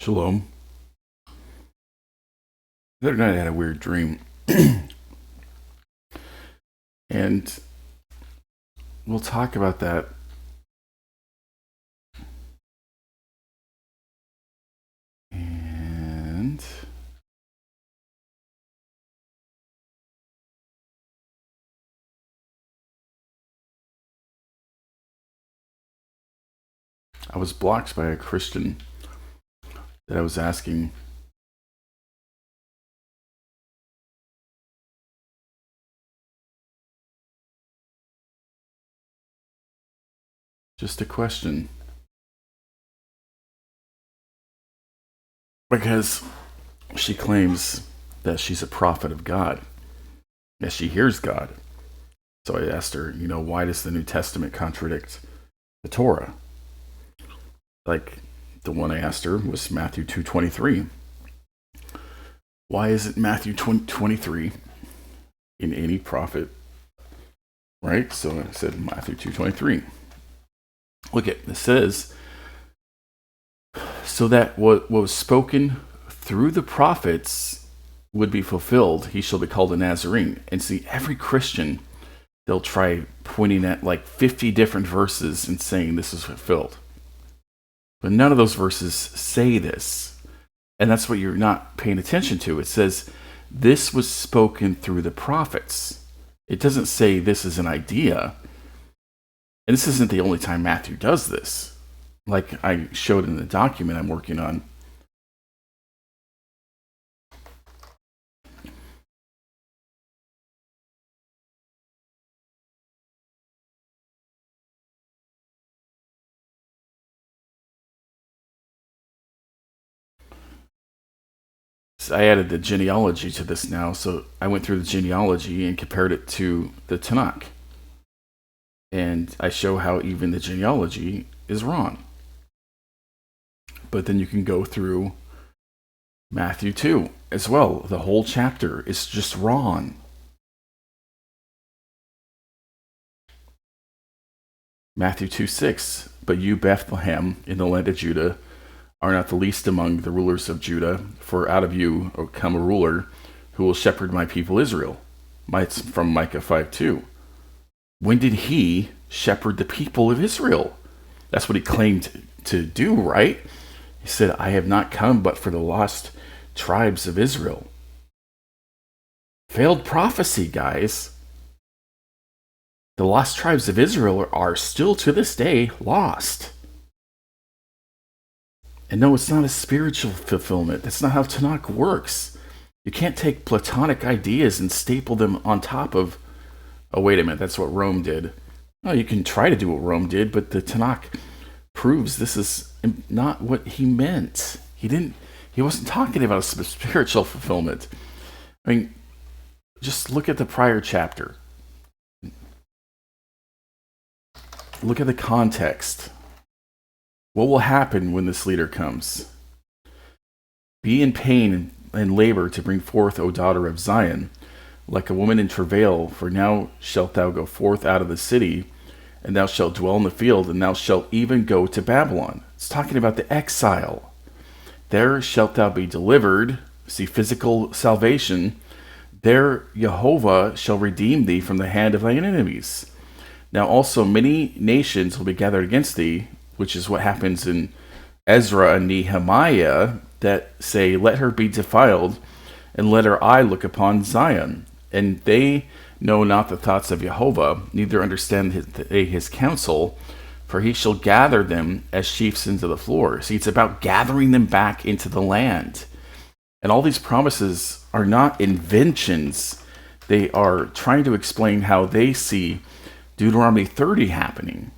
Shalom. The other night I had a weird dream. And we'll talk about that. And I was blocked by a Christian that I was asking just a question. Because she claims that she's a prophet of God, that she hears God. So I asked her, why does the New Testament contradict the Torah? Like the one I asked her was Matthew 2:23. Why isn't Matthew 23 in any prophet? Right? So I said Matthew 2:23. Look at it says, so that what was spoken through the prophets would be fulfilled. He shall be called a Nazarene. And see, every Christian, they'll try pointing at like 50 different verses and saying this is fulfilled. But none of those verses say this. And that's what you're not paying attention to. It says, this was spoken through the prophets. It doesn't say this is an idea. And this isn't the only time Matthew does this. Like I showed in the document I'm working on. I added the genealogy to this now, so I went through the genealogy and compared it to the Tanakh. And I show how even the genealogy is wrong. But then you can go through Matthew 2 as well. The whole chapter is just wrong. Matthew 2:6. But you, Bethlehem, in the land of Judah, are not the least among the rulers of Judah, for out of you will come a ruler who will shepherd my people Israel. It's from Micah 5:2. When did he shepherd the people of Israel? That's what he claimed to do, right? He said, I have not come but for the lost tribes of Israel. Failed prophecy, guys. The lost tribes of Israel are still to this day lost. And no, it's not a spiritual fulfillment. That's not how Tanakh works. You can't take Platonic ideas and staple them on top of, oh, wait a minute, that's what Rome did. No, you can try to do what Rome did, but the Tanakh proves this is not what he meant. He wasn't talking about a spiritual fulfillment. I mean, just look at the prior chapter. Look at the context. What will happen when this leader comes? Be in pain and labor to bring forth, O daughter of Zion, like a woman in travail, for now shalt thou go forth out of the city, and thou shalt dwell in the field, and thou shalt even go to Babylon. It's talking about the exile. There shalt thou be delivered. See, physical salvation. There Jehovah shall redeem thee from the hand of thine enemies. Now also many nations will be gathered against thee, which is what happens in Ezra and Nehemiah, that say, let her be defiled, and let her eye look upon Zion. And they know not the thoughts of Jehovah, neither understand his counsel, for he shall gather them as sheaves into the floor. See, it's about gathering them back into the land. And all these promises are not inventions. They are trying to explain how they see Deuteronomy 30 happening.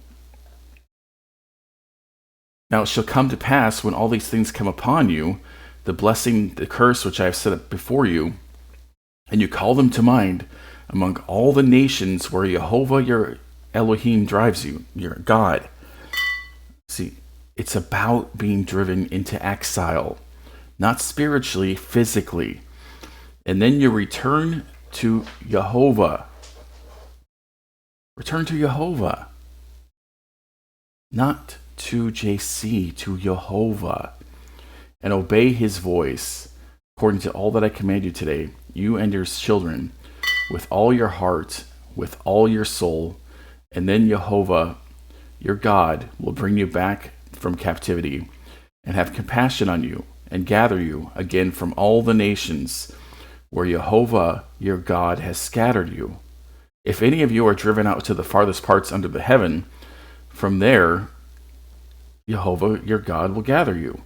Now it shall come to pass when all these things come upon you, the blessing, the curse which I have set up before you, and you call them to mind among all the nations where Jehovah your Elohim drives you, your God. See, it's about being driven into exile, not spiritually, physically. And then you return to Jehovah. Return to Jehovah. Not to JC, to Jehovah. and obey his voice, according to all that I command you today, you and your children, with all your heart, with all your soul, and then Jehovah, your God, will bring you back from captivity, and have compassion on you, and gather you again from all the nations where Jehovah, your God, has scattered you. If any of you are driven out to the farthest parts under the heaven, from there Jehovah, your God, will gather you,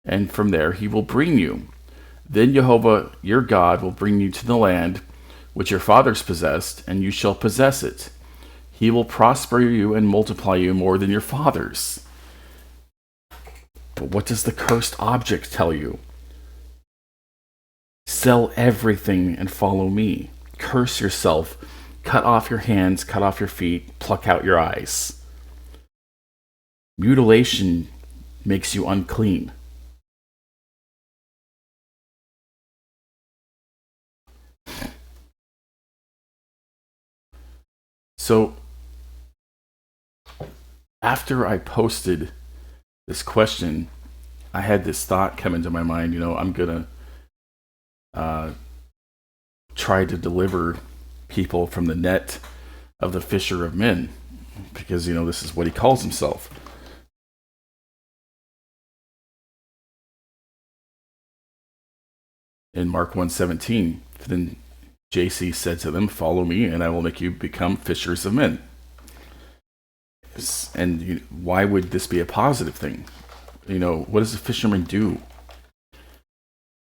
and from there he will bring you. Then Jehovah, your God, will bring you to the land which your fathers possessed, and you shall possess it. He will prosper you and multiply you more than your fathers. But what does the cursed object tell you? Sell everything and follow me. Curse yourself. Cut off your hands, cut off your feet, pluck out your eyes. Mutilation makes you unclean. So, after I posted this question, I had this thought come into my mind. I'm going to try to deliver people from the net of the fisher of men, because, this is what he calls himself. In Mark 1:17, then JC said to them, "Follow me, and I will make you become fishers of men." And why would this be a positive thing? What does a fisherman do?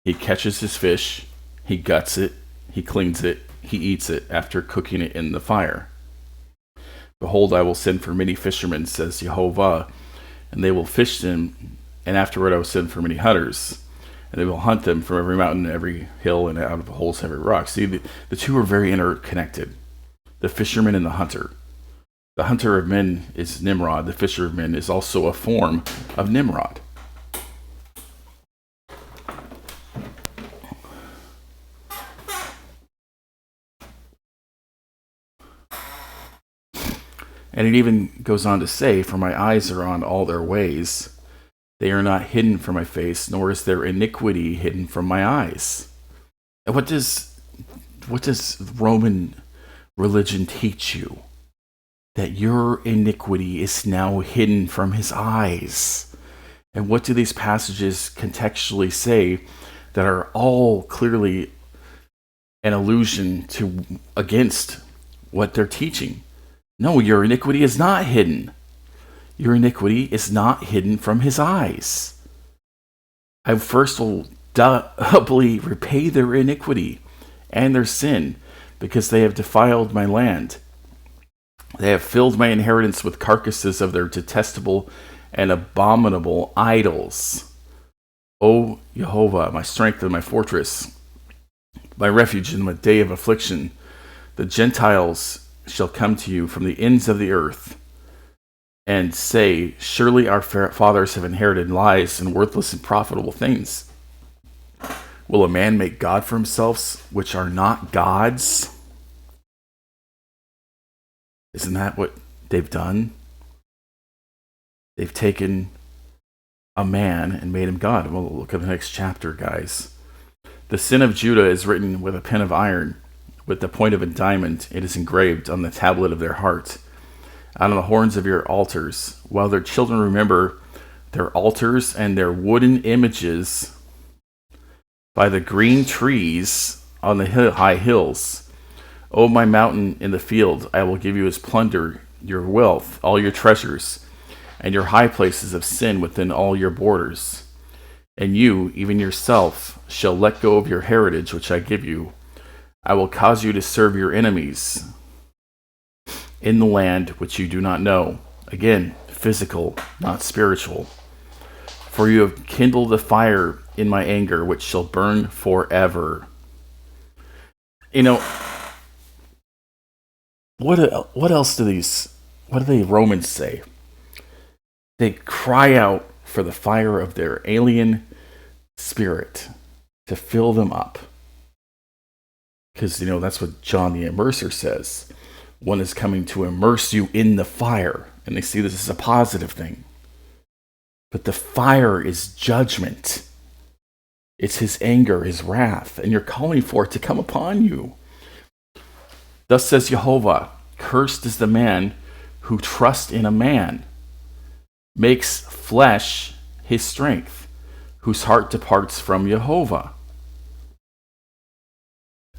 He catches his fish, he guts it, he cleans it, he eats it after cooking it in the fire. "Behold, I will send for many fishermen," says Jehovah, "and they will fish them, and afterward I will send for many hunters, and they will hunt them from every mountain, every hill, and out of the holes, every rock." See, the two are very interconnected. The fisherman and the hunter. The hunter of men is Nimrod. The fisher of men is also a form of Nimrod. And it even goes on to say, "For my eyes are on all their ways. They are not hidden from my face, nor is their iniquity hidden from my eyes." And what does Roman religion teach you? That your iniquity is now hidden from his eyes. And what do these passages contextually say that are all clearly an allusion to against what they're teaching? No, your iniquity is not hidden. Your iniquity is not hidden from his eyes. I first will doubly repay their iniquity and their sin, because they have defiled my land. They have filled my inheritance with carcasses of their detestable and abominable idols. O Jehovah, my strength and my fortress, my refuge in the day of affliction, the Gentiles shall come to you from the ends of the earth and say, "Surely our fathers have inherited lies and worthless and profitable things. Will a man make God for himself, which are not gods?" Isn't that what they've done? They've taken a man and made him God. Well, look at the next chapter, guys. "The sin of Judah is written with a pen of iron. With the point of a diamond, it is engraved on the tablet of their heart, on the horns of your altars, while their children remember their altars and their wooden images by the green trees on the high hills. O my mountain in the field, I will give you as plunder your wealth, all your treasures, and your high places of sin within all your borders. And you, even yourself, shall let go of your heritage which I give you. I will cause you to serve your enemies in the land which you do not know." Again, physical, not spiritual. "For you have kindled a fire in my anger, which shall burn forever." What else do the Romans say? They cry out for the fire of their alien spirit to fill them up. Because, that's what John the Immerser says. One is coming to immerse you in the fire. And they see this as a positive thing. But the fire is judgment. It's his anger, his wrath, and you're calling for it to come upon you. Thus says Jehovah, cursed is the man who trusts in a man, makes flesh his strength, whose heart departs from Jehovah.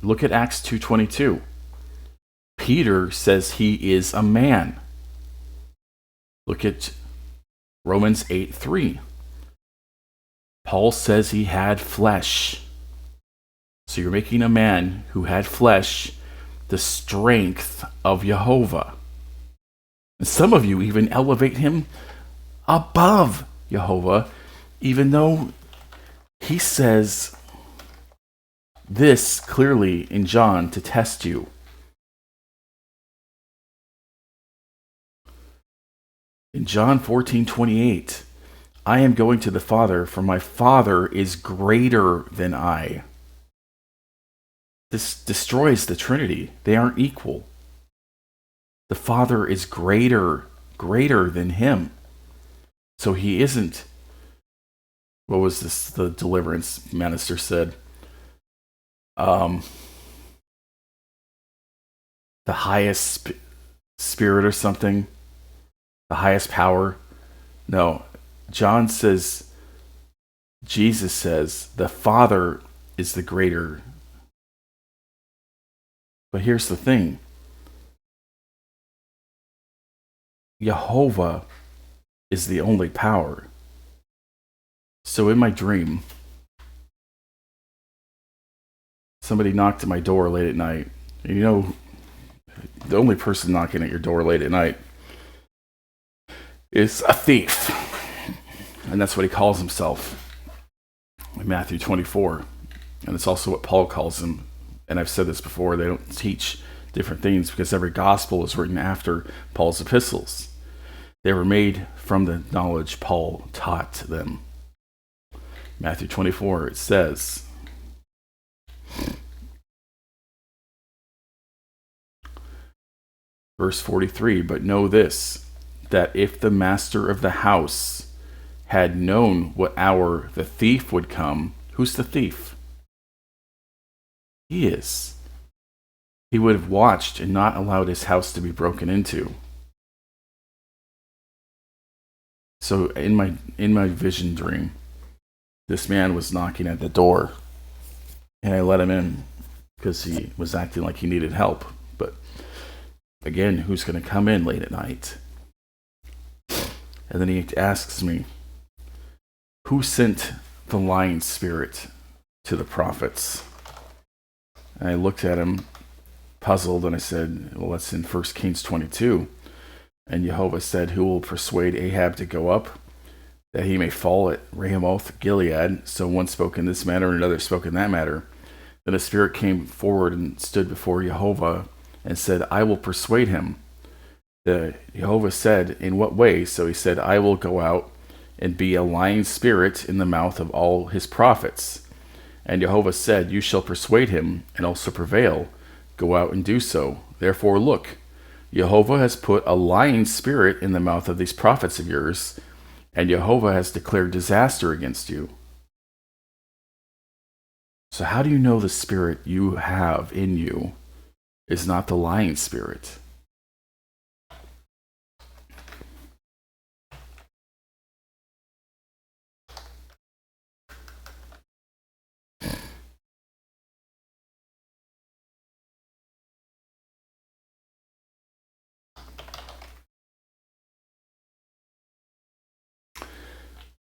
Look at Acts 2:22. Peter says he is a man. Look at Romans 8:3. Paul says he had flesh. So you're making a man who had flesh the strength of Jehovah. And some of you even elevate him above Jehovah, even though he says this clearly in John to test you. In John 14:28, I am going to the Father, for my Father is greater than I. This destroys the Trinity. They aren't equal. The Father is greater than him. So he isn't, what was this, the deliverance minister said? The highest spirit or something? The highest power? No. John says, Jesus says, the Father is the greater. But here's the thing. Jehovah is the only power. So in my dream, somebody knocked at my door late at night. And you know, the only person knocking at your door late at night is a thief. And that's what he calls himself in Matthew 24. And it's also what Paul calls him. And I've said this before, they don't teach different things because every gospel is written after Paul's epistles. They were made from the knowledge Paul taught them. Matthew 24, it says, verse 43, but know this, that if the master of the house had known what hour the thief would come, who's the thief? He is. He would have watched and not allowed his house to be broken into. So in my vision dream, this man was knocking at the door, and I let him in because he was acting like he needed help. But again, who's going to come in late at night? And then he asks me, who sent the lying spirit to the prophets? And I looked at him, puzzled, and I said, well, that's in 1 Kings 22. And Jehovah said, who will persuade Ahab to go up, that he may fall at Ramoth Gilead? So one spoke in this manner, and another spoke in that manner. Then a spirit came forward and stood before Jehovah, and said, I will persuade him. Jehovah said, in what way? So he said, I will go out and be a lying spirit in the mouth of all his prophets. And Jehovah said, you shall persuade him, and also prevail. Go out and do so. Therefore look, Jehovah has put a lying spirit in the mouth of these prophets of yours, and Jehovah has declared disaster against you. So how do you know the spirit you have in you is not the lying spirit?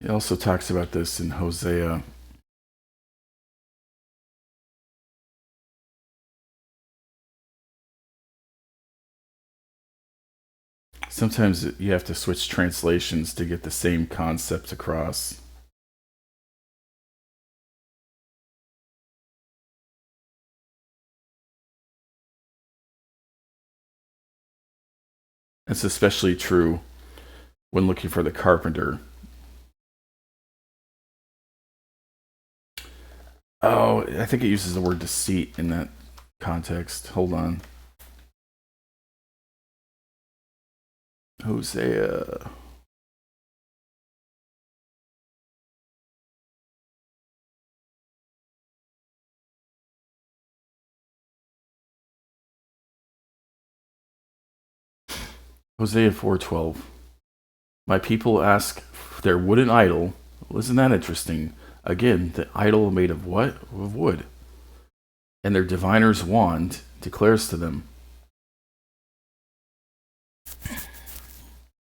He also talks about this in Hosea. Sometimes you have to switch translations to get the same concept across. It's especially true when looking for the carpenter. Oh, I think it uses the word deceit in that context. Hold on. Hosea. Hosea 4:12. My people ask their wooden idol. Well, isn't that interesting? Again, the idol made of what? Of wood. And their diviner's wand declares to them,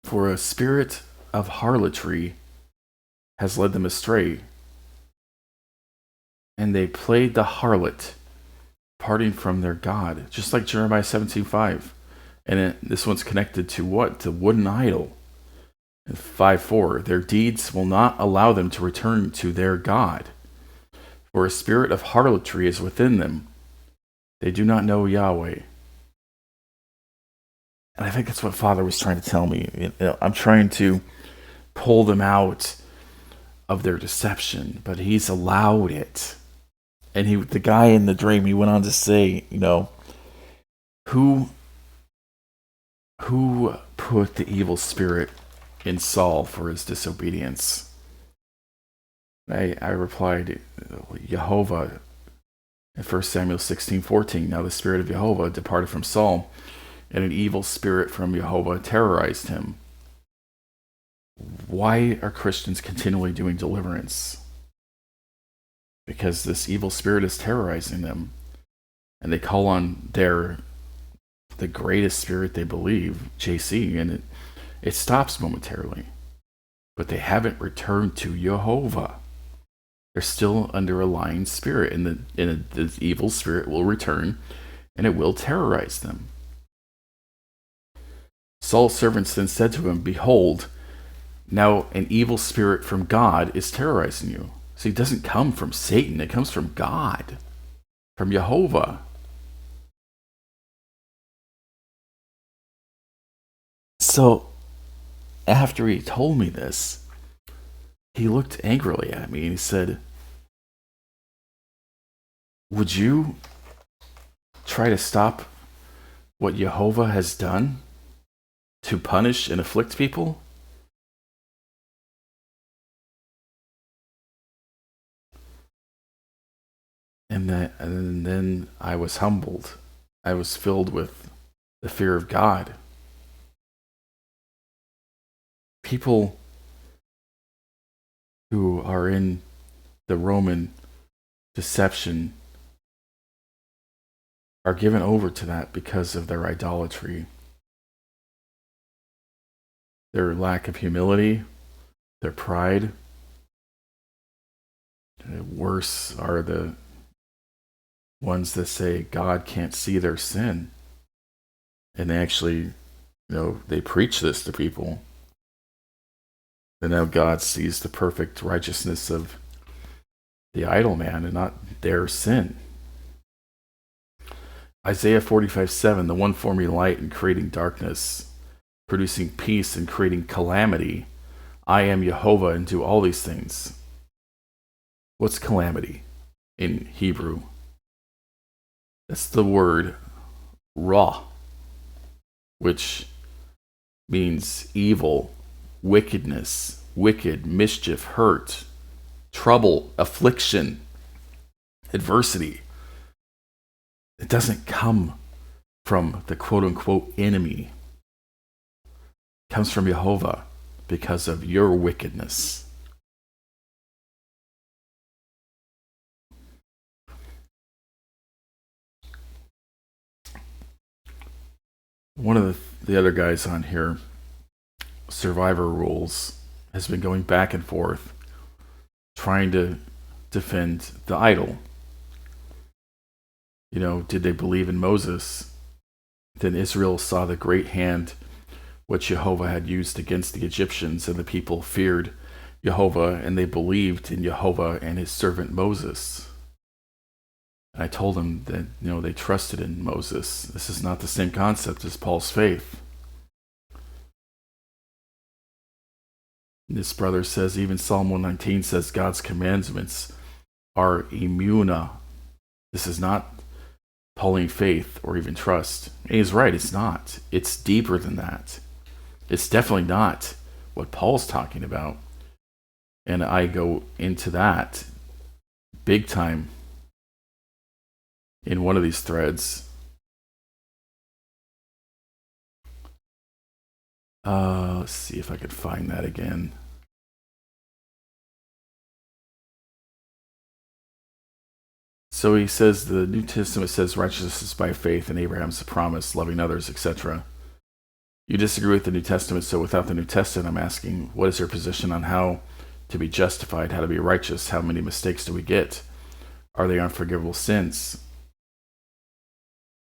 for a spirit of harlotry has led them astray, and they played the harlot, parting from their God, just like Jeremiah 17:5. And this one's connected to what? The wooden idol. In 5:4, their deeds will not allow them to return to their God, for a spirit of harlotry is within them. They do not know Yahweh. And I think that's what Father was trying to tell me. I'm trying to pull them out of their deception, but he's allowed it. And the guy in the dream, he went on to say, who put the evil spirit in Saul for his disobedience? I replied, Jehovah. In 1 Samuel 16:14, now the spirit of Jehovah departed from Saul, and an evil spirit from Jehovah terrorized him. Why are Christians continually doing deliverance? Because this evil spirit is terrorizing them, and they call on the greatest spirit they believe, JC, and it stops momentarily. But they haven't returned to Jehovah. They're still under a lying spirit, and the evil spirit will return, and it will terrorize them. Saul's servants then said to him, behold, now an evil spirit from God is terrorizing you. So it doesn't come from Satan, it comes from God, from Jehovah. So after he told me this, he looked angrily at me and he said, would you try to stop what Jehovah has done to punish and afflict people? And then I was humbled. I was filled with the fear of God. People who are in the Roman deception are given over to that because of their idolatry, their lack of humility, their pride. Worse are the ones that say God can't see their sin. And they actually, they preach this to people. And now God sees the perfect righteousness of the idol man and not their sin. Isaiah 45:7, the one forming light and creating darkness, producing peace and creating calamity. I am Jehovah and do all these things. What's calamity in Hebrew? That's the word ra, which means evil, wickedness, wicked, mischief, hurt, trouble, affliction, adversity. It doesn't come from the quote-unquote enemy. It comes from Jehovah because of your wickedness. One of the other guys on here, Survivor Rules, has been going back and forth trying to defend the idol. Did they believe in Moses? Then Israel saw the great hand which Jehovah had used against the Egyptians, and the people feared Jehovah, and they believed in Jehovah and his servant Moses. And I told them that, they trusted in Moses. This is not the same concept as Paul's faith. This brother says, even Psalm 119 says God's commandments are immuna. This is not Pauline faith or even trust. And he's right, it's not. It's deeper than that. It's definitely not what Paul's talking about. And I go into that big time in one of these threads. Let's see if I could find that again. So he says the New Testament says righteousness is by faith and Abraham's the promise, loving others, etc. You disagree with the New Testament, so without the New Testament, I'm asking, what is your position on how to be justified, how to be righteous? How many mistakes do we get? Are they unforgivable sins?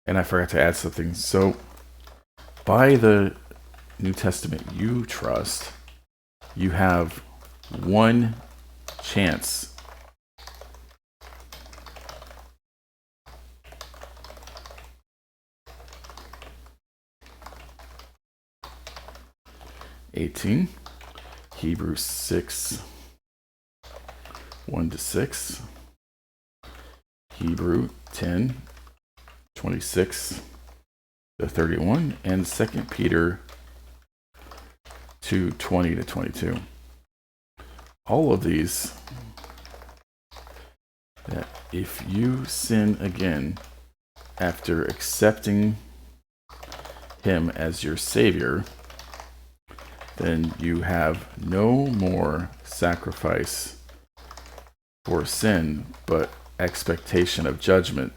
And I forgot to add something. So, by the New Testament you trust, you have one chance. (18) Hebrews 6, 1-6, Hebrew 10, 26-31, and 2 Peter 2, 20-22. All of these, that if you sin again after accepting him as your Savior, then you have no more sacrifice for sin, but expectation of judgment.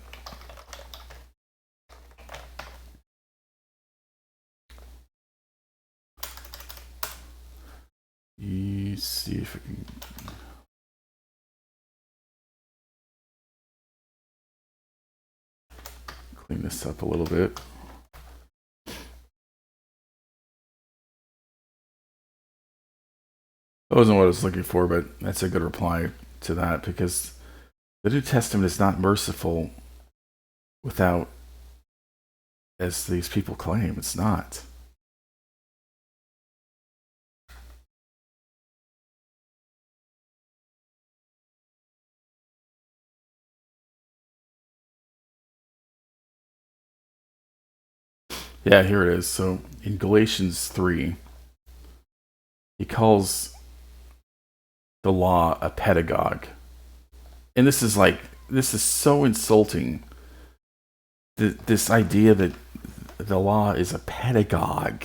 You see if I can. Clean this up a little bit. That wasn't what I was looking for, but that's a good reply to that, because the New Testament is not merciful without, as these people claim, it's not. Yeah, here it is. So in Galatians 3, he calls the law a pedagogue. And this is so insulting. This idea that the law is a pedagogue.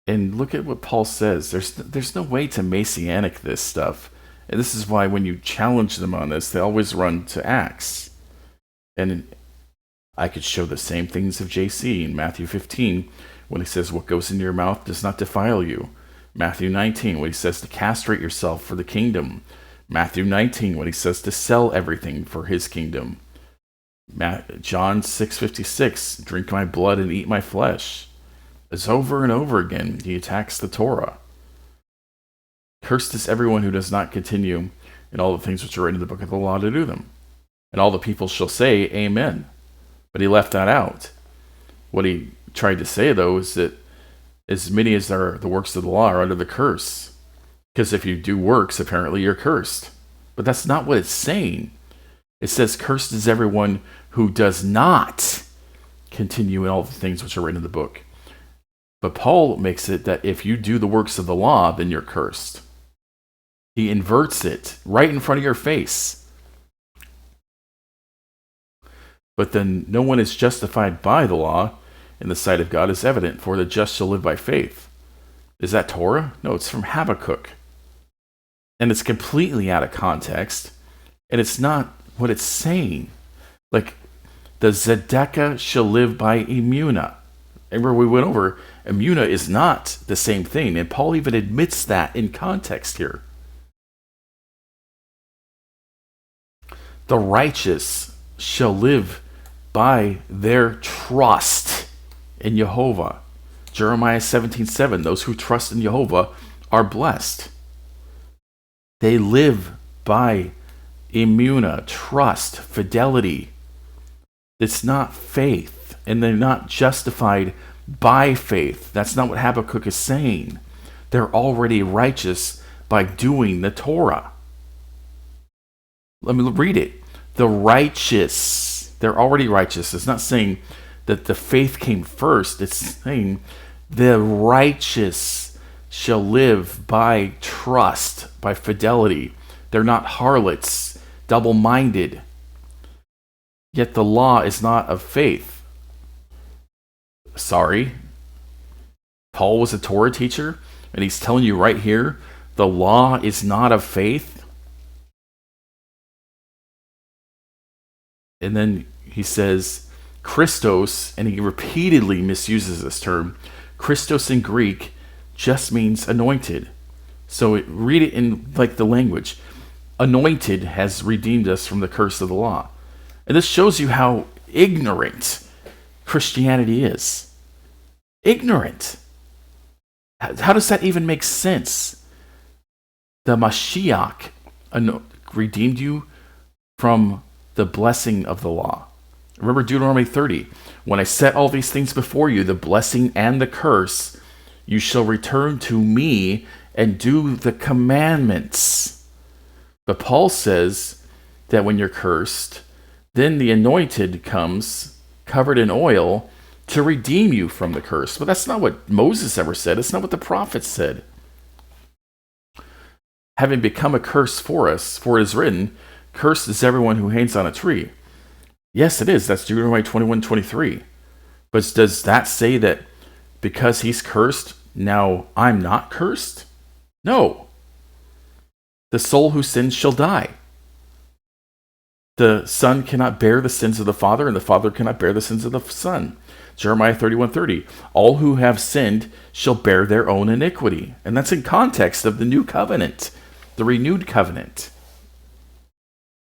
And look at what Paul says. There's no way to messianic this stuff. And this is why when you challenge them on this, they always run to Acts. And I could show the same things of JC in Matthew 15, when he says, what goes into your mouth does not defile you. Matthew 19, when he says to castrate yourself for the kingdom. Matthew 19, when he says to sell everything for his kingdom. John 6:56, drink my blood and eat my flesh. As over and over again, he attacks the Torah. Cursed is everyone who does not continue in all the things which are written in the book of the law to do them. And all the people shall say, Amen. But he left that out. What he tried to say, though, is that as many as are the works of the law are under the curse. Because if you do works, apparently you're cursed. But that's not what it's saying. It says, cursed is everyone who does not continue in all the things which are written in the book. But Paul makes it that if you do the works of the law, then you're cursed. He inverts it right in front of your face. But then no one is justified by the law in the sight of God is evident, for the just shall live by faith. Is that Torah? No, it's from Habakkuk. And it's completely out of context. And it's not what it's saying. Like, the Zedekiah shall live by Imuna. Remember, we went over, Imuna is not the same thing. And Paul even admits that in context here. The righteous shall live by their trust in Jehovah. Jeremiah 17:7, those who trust in Jehovah are blessed. They live by imuna, trust, fidelity. It's not faith, and they're not justified by faith. That's not what Habakkuk is saying. They're already righteous by doing the Torah. Let me read it. The righteous, they're already righteous. It's not saying that the faith came first. It's saying the righteous shall live by trust, by fidelity. They're not harlots, double-minded. Yet the law is not of faith. Sorry. Paul was a Torah teacher, and he's telling you right here, the law is not of faith. And then he says, Christos, and he repeatedly misuses this term. Christos in Greek just means anointed. So read it in like the language. Anointed has redeemed us from the curse of the law. And this shows you how ignorant Christianity is. Ignorant. How does that even make sense? The Mashiach redeemed you from the blessing of the law. Remember Deuteronomy 30. When I set all these things before you, the blessing and the curse, you shall return to me and do the commandments. But Paul says that when you're cursed, then the anointed comes covered in oil to redeem you from the curse. But that's not what Moses ever said. It's not what the prophets said. Having become a curse for us, for it is written, cursed is everyone who hangs on a tree. Yes, it is. That's Deuteronomy 21:23. But does that say that because he's cursed, now I'm not cursed? No. The soul who sins shall die. The son cannot bear the sins of the father, and the father cannot bear the sins of the son. Jeremiah 31:30. All who have sinned shall bear their own iniquity. And that's in context of the new covenant, the renewed covenant.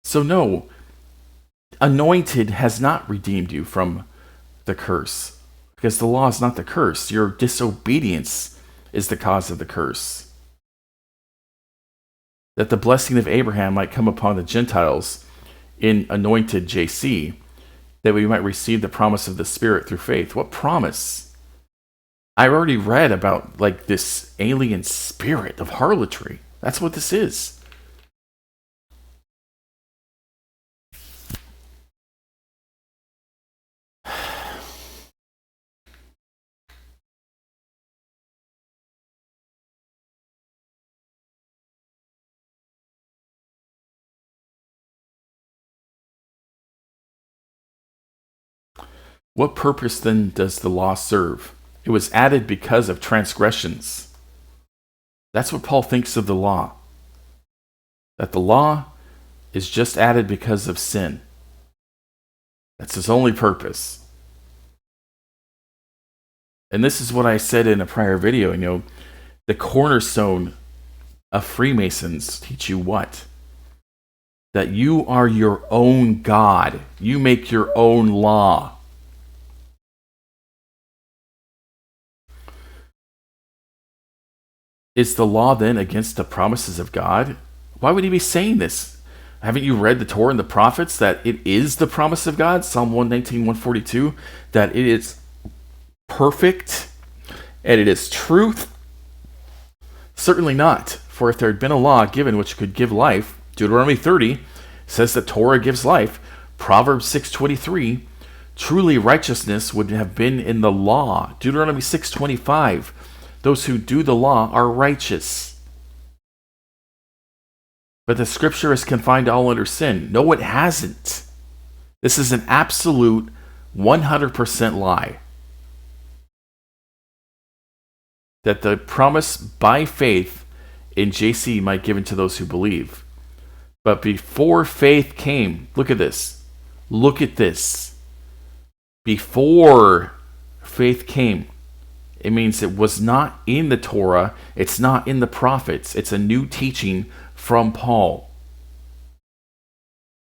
So no, anointed has not redeemed you from the curse, because the law is not the curse. Your disobedience is the cause of the curse. That the blessing of Abraham might come upon the Gentiles in anointed JC, that we might receive the promise of the Spirit through faith. What promise? I already read about like this alien spirit of harlotry. That's what this is. What purpose then does the law serve? It was added because of transgressions. That's what Paul thinks of the law. That the law is just added because of sin. That's his only purpose. And this is what I said in a prior video, the cornerstone of Freemasons teach you what? That you are your own God. You make your own law. Is the law then against the promises of God? Why would he be saying this? Haven't you read the Torah and the prophets that it is the promise of God? Psalm 119, 142, that it is perfect and it is truth? Certainly not. For if there had been a law given which could give life, Deuteronomy 30 says that Torah gives life. Proverbs 6:23, truly righteousness would have been in the law. Deuteronomy 6:25, those who do the law are righteous. But the scripture has confined all under sin. No, it hasn't. This is an absolute 100% lie. That the promise by faith in JC might given to those who believe. But before faith came, look at this. Look at this. Before faith came, it means it was not in the Torah. It's not in the prophets. It's a new teaching from Paul.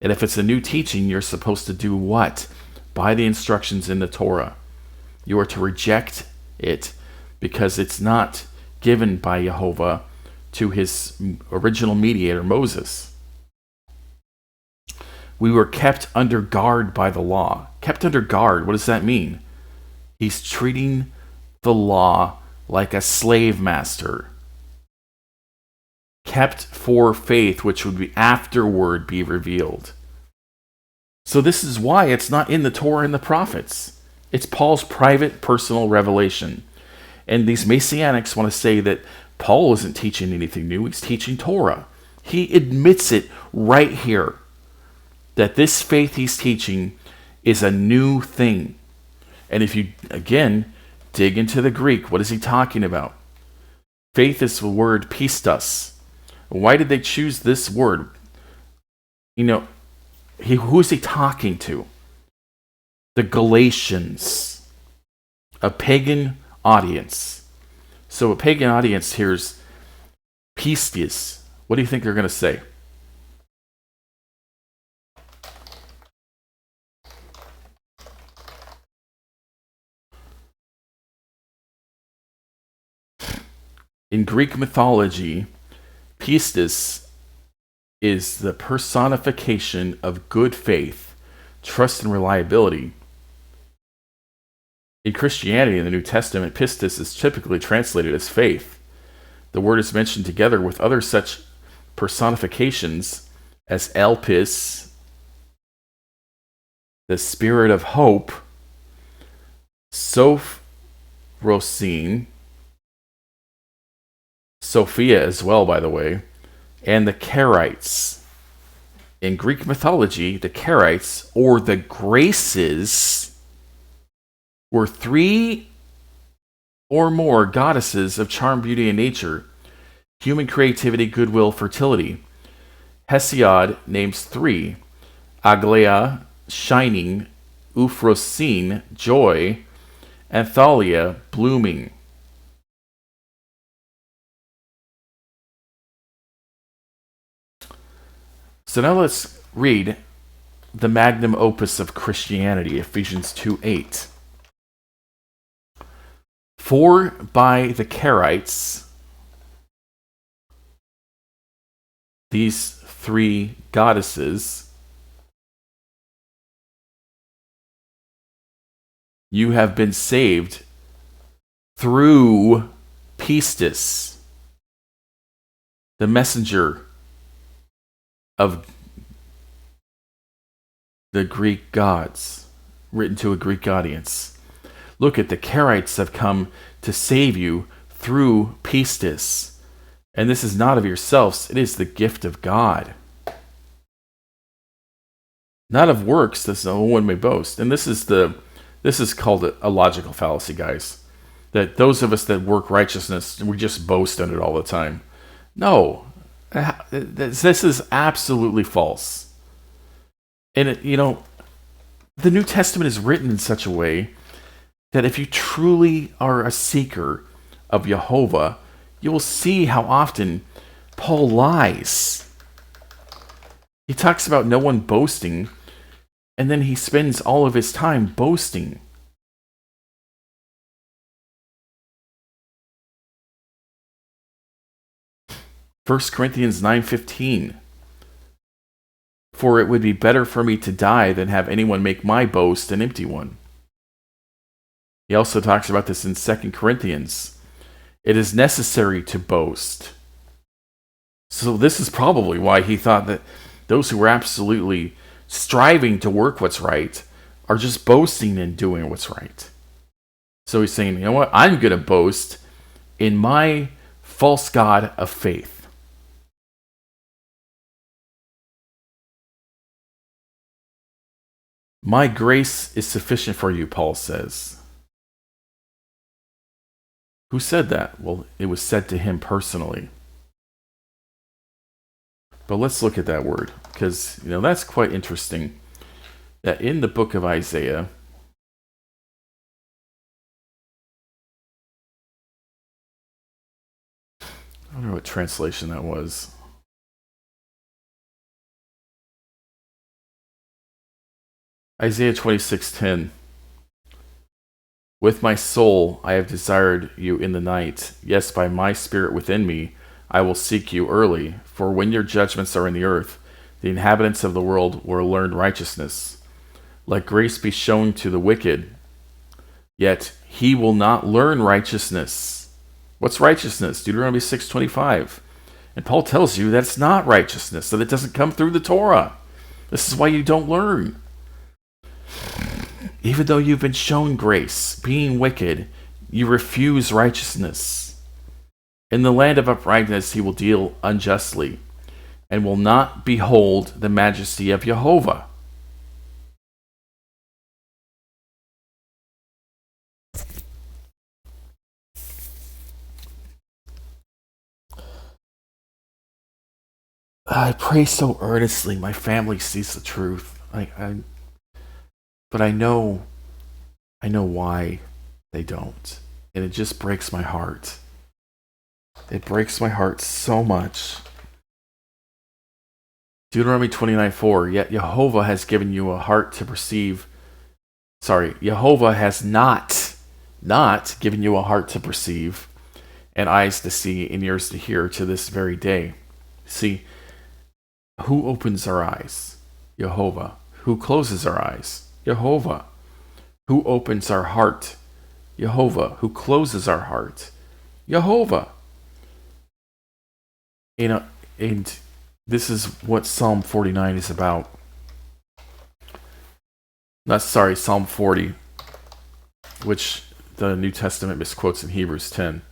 And if it's a new teaching, you're supposed to do what? By the instructions in the Torah. You are to reject it because it's not given by Jehovah to his original mediator, Moses. We were kept under guard by the law. Kept under guard, what does that mean? He's treating the law like a slave master. Kept for faith, which would be afterward be revealed. So this is why it's not in the Torah and the prophets. It's Paul's private, personal revelation. And these Messianics want to say that Paul isn't teaching anything new. He's teaching Torah. He admits it right here, that this faith he's teaching is a new thing. And if you, again, dig into the Greek, what is he talking about? Faith is the word pistos. Why did they choose this word? Who is he talking to? The Galatians, a pagan audience. So a pagan audience hears pistis. What do you think they're going to say? In Greek mythology, pistis is the personification of good faith, trust, and reliability. In Christianity, in the New Testament, pistis is typically translated as faith. The word is mentioned together with other such personifications as elpis, the spirit of hope, sophrosyne, Sophia as well, by the way, and the Karaites. In Greek mythology, the Karaites, or the Graces, were 3 or more goddesses of charm, beauty, and nature, human creativity, goodwill, fertility. Hesiod names 3: Aglaia, shining; Euphrosyne, joy; and Thalia, blooming. So now let's read the magnum opus of Christianity, Ephesians 2:8. For by the Karaites, these 3 goddesses, you have been saved through pistis, the messenger of the Greek gods, written to a Greek audience. Look at the Karaites have come to save you through pistis. And this is not of yourselves, it is the gift of God. Not of works, that no one may boast. And this is called a logical fallacy, guys. That those of us that work righteousness, we just boast in it all the time. No. This is absolutely false. And the New Testament is written in such a way that if you truly are a seeker of Jehovah, you will see how often Paul lies. He talks about no one boasting, and then he spends all of his time boasting. First Corinthians 9:15. For it would be better for me to die than have anyone make my boast an empty one. He also talks about this in 2 Corinthians. It is necessary to boast. So this is probably why he thought that those who were absolutely striving to work what's right are just boasting and doing what's right. So he's saying, you know what? I'm going to boast in my false god of faith. My grace is sufficient for you, Paul says. Who said that? Well, it was said to him personally. But let's look at that word, because that's quite interesting. That in the book of Isaiah, I don't know what translation that was. Isaiah 26:10. With my soul I have desired you in the night. Yes, by my spirit within me I will seek you early. For when your judgments are in the earth, the inhabitants of the world will learn righteousness. Let grace be shown to the wicked, yet he will not learn righteousness. What's righteousness? Deuteronomy 6:25. And Paul tells you that's not righteousness, that it doesn't come through the Torah. This is why you don't learn. Even though you've been shown grace, being wicked, you refuse righteousness. In the land of uprightness he will deal unjustly, and will not behold the majesty of Jehovah. I pray so earnestly my family sees the truth. But I know why they don't. And it just breaks my heart. It breaks my heart so much. Deuteronomy 29:4, yet Jehovah has given you a heart to perceive. Jehovah has not given you a heart to perceive, and eyes to see, and ears to hear to this very day. See, who opens our eyes? Jehovah. Who closes our eyes? Jehovah. Who opens our heart? Jehovah. Who closes our heart? Jehovah. And this is what Psalm 49 is about. Psalm 40, which the New Testament misquotes in Hebrews 10.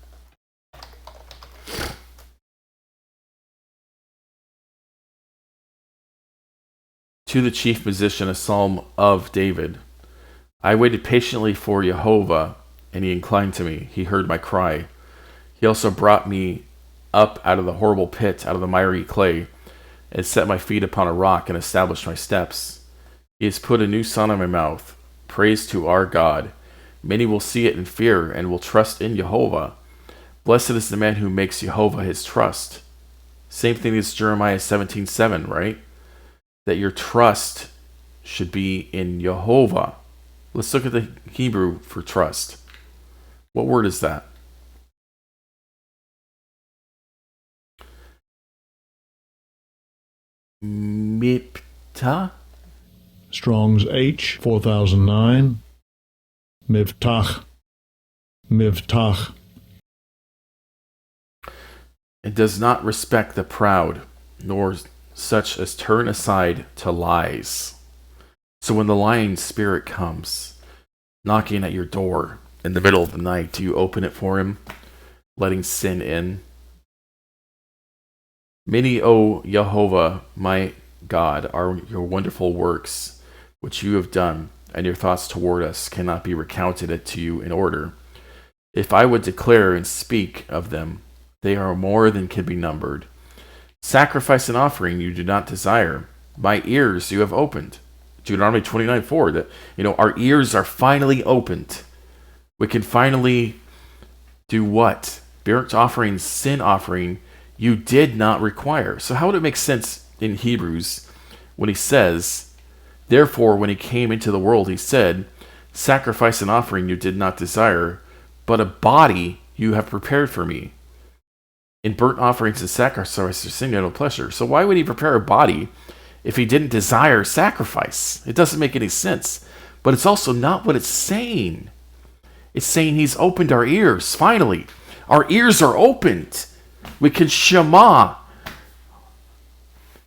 To the chief musician, a psalm of David. I waited patiently for Jehovah, and he inclined to me. He heard my cry. He also brought me up out of the horrible pit, out of the miry clay, and set my feet upon a rock and established my steps. He has put a new song in my mouth. Praise to our God. Many will see it in fear and will trust in Jehovah. Blessed is the man who makes Jehovah his trust. Same thing as Jeremiah 17:7, right? That your trust should be in Jehovah. Let's look at the Hebrew for trust. What word is that? Mipta? Strong's H, 4009. Mivtach. Mivtach. It does not respect the proud, nor such as turn aside to lies. So when the lying spirit comes, knocking at your door in the middle of the night, do you open it for him, letting sin in? Many, O Jehovah, my God, are your wonderful works which you have done, and your thoughts toward us cannot be recounted to you in order. If I would declare and speak of them, they are more than can be numbered. Sacrifice and offering you do not desire. My ears you have opened. Deuteronomy 29:4, that our ears are finally opened. We can finally do what? Burnt offering, sin offering, you did not require. So how would it make sense in Hebrews when he says, therefore when he came into the world he said, sacrifice and offering you did not desire, but a body you have prepared for me. In burnt offerings and sacrifices, sin you had no pleasure. So why would he prepare a body if he didn't desire sacrifice? It doesn't make any sense. But it's also not what it's saying. It's saying he's opened our ears, finally. Our ears are opened. We can shema.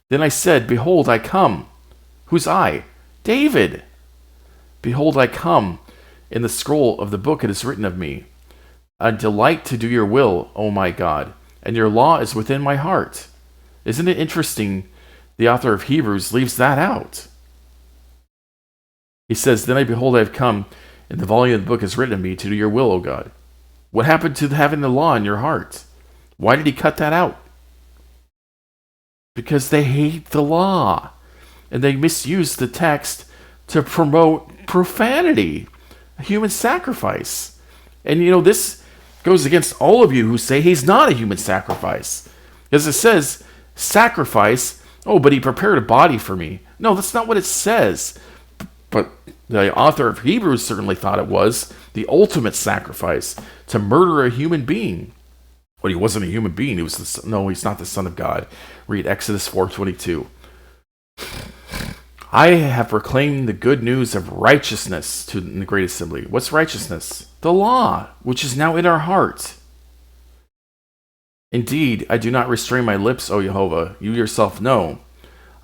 Then I said, behold, I come. Who's I? David. Behold, I come. In the scroll of the book it is written of me. I delight to do your will, O my God, and your law is within my heart. Isn't it interesting? The author of Hebrews leaves that out. He says, then I behold, I have come, and the volume of the book is written of me to do your will, O God. What happened to having the law in your heart? Why did he cut that out? Because they hate the law. And they misuse the text to promote profanity, a human sacrifice. And this goes against all of you who say he's not a human sacrifice. Because it says, sacrifice, but he prepared a body for me. No, that's not what it says. But the author of Hebrews certainly thought it was the ultimate sacrifice, to murder a human being. But he wasn't a human being. He's not the Son of God. Read Exodus 4:22. I have proclaimed the good news of righteousness to the great assembly. What's righteousness? The law, which is now in our heart. Indeed, I do not restrain my lips, O Jehovah. You yourself know.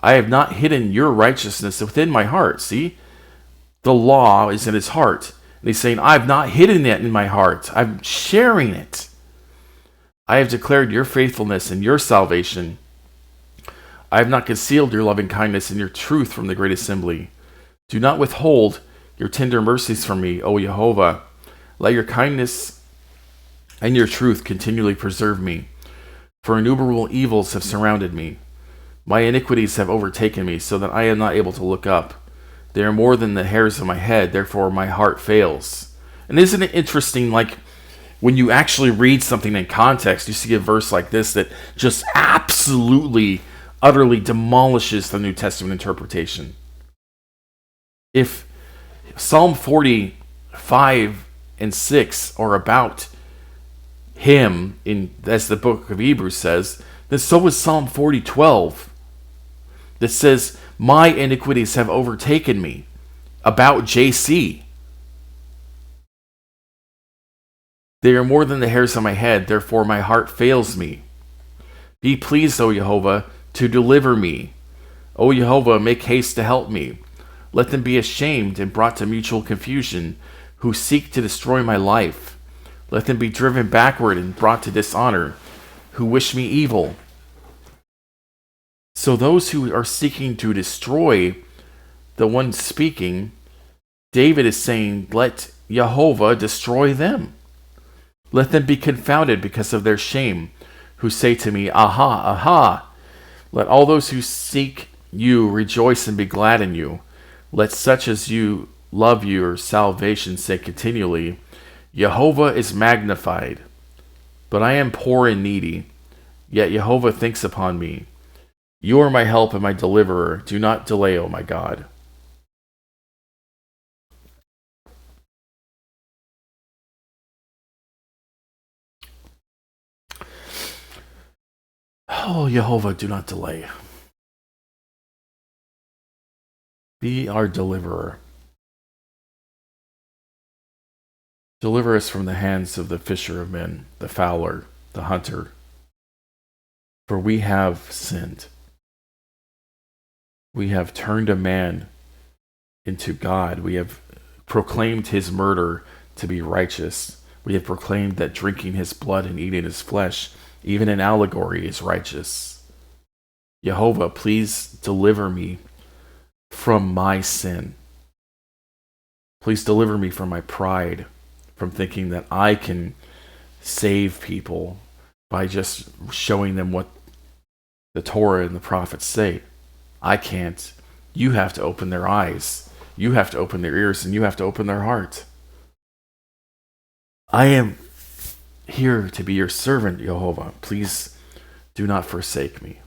I have not hidden your righteousness within my heart. See? The law is in his heart. And he's saying, I have not hidden it in my heart. I'm sharing it. I have declared your faithfulness and your salvation. I have not concealed your loving kindness and your truth from the great assembly. Do not withhold your tender mercies from me, O Jehovah. Let your kindness and your truth continually preserve me. For innumerable evils have surrounded me. My iniquities have overtaken me, so that I am not able to look up. They are more than the hairs of my head, therefore my heart fails. And isn't it interesting, like, when you actually read something in context, you see a verse like this that just absolutely, utterly demolishes the New Testament interpretation. If Psalm 45 and 6 are about him, as the book of Hebrews says, then so is Psalm 40:12, that says, my iniquities have overtaken me, about JC. They are more than the hairs of my head, therefore my heart fails me. Be pleased, O Jehovah, to deliver me. O Jehovah, make haste to help me. Let them be ashamed and brought to mutual confusion, who seek to destroy my life. Let them be driven backward and brought to dishonor, who wish me evil. So those who are seeking to destroy the one speaking, David is saying, let Jehovah destroy them. Let them be confounded because of their shame, who say to me, aha, aha. Let all those who seek you rejoice and be glad in you. Let such as you love your salvation say continually, Jehovah is magnified. But I am poor and needy, yet Jehovah thinks upon me. You are my help and my deliverer. Do not delay, O my God. Oh, Jehovah, do not delay. Be our deliverer. Deliver us from the hands of the fisher of men, the fowler, the hunter. For we have sinned. We have turned a man into God. We have proclaimed his murder to be righteous. We have proclaimed that drinking his blood and eating his flesh, even in allegory, is righteous. Jehovah, please deliver me from my sin. Please deliver me from my pride, from thinking that I can save people by just showing them what the Torah and the prophets say. I can't. You have to open their eyes. You have to open their ears, and you have to open their heart. I am here to be your servant, Jehovah. Please do not forsake me.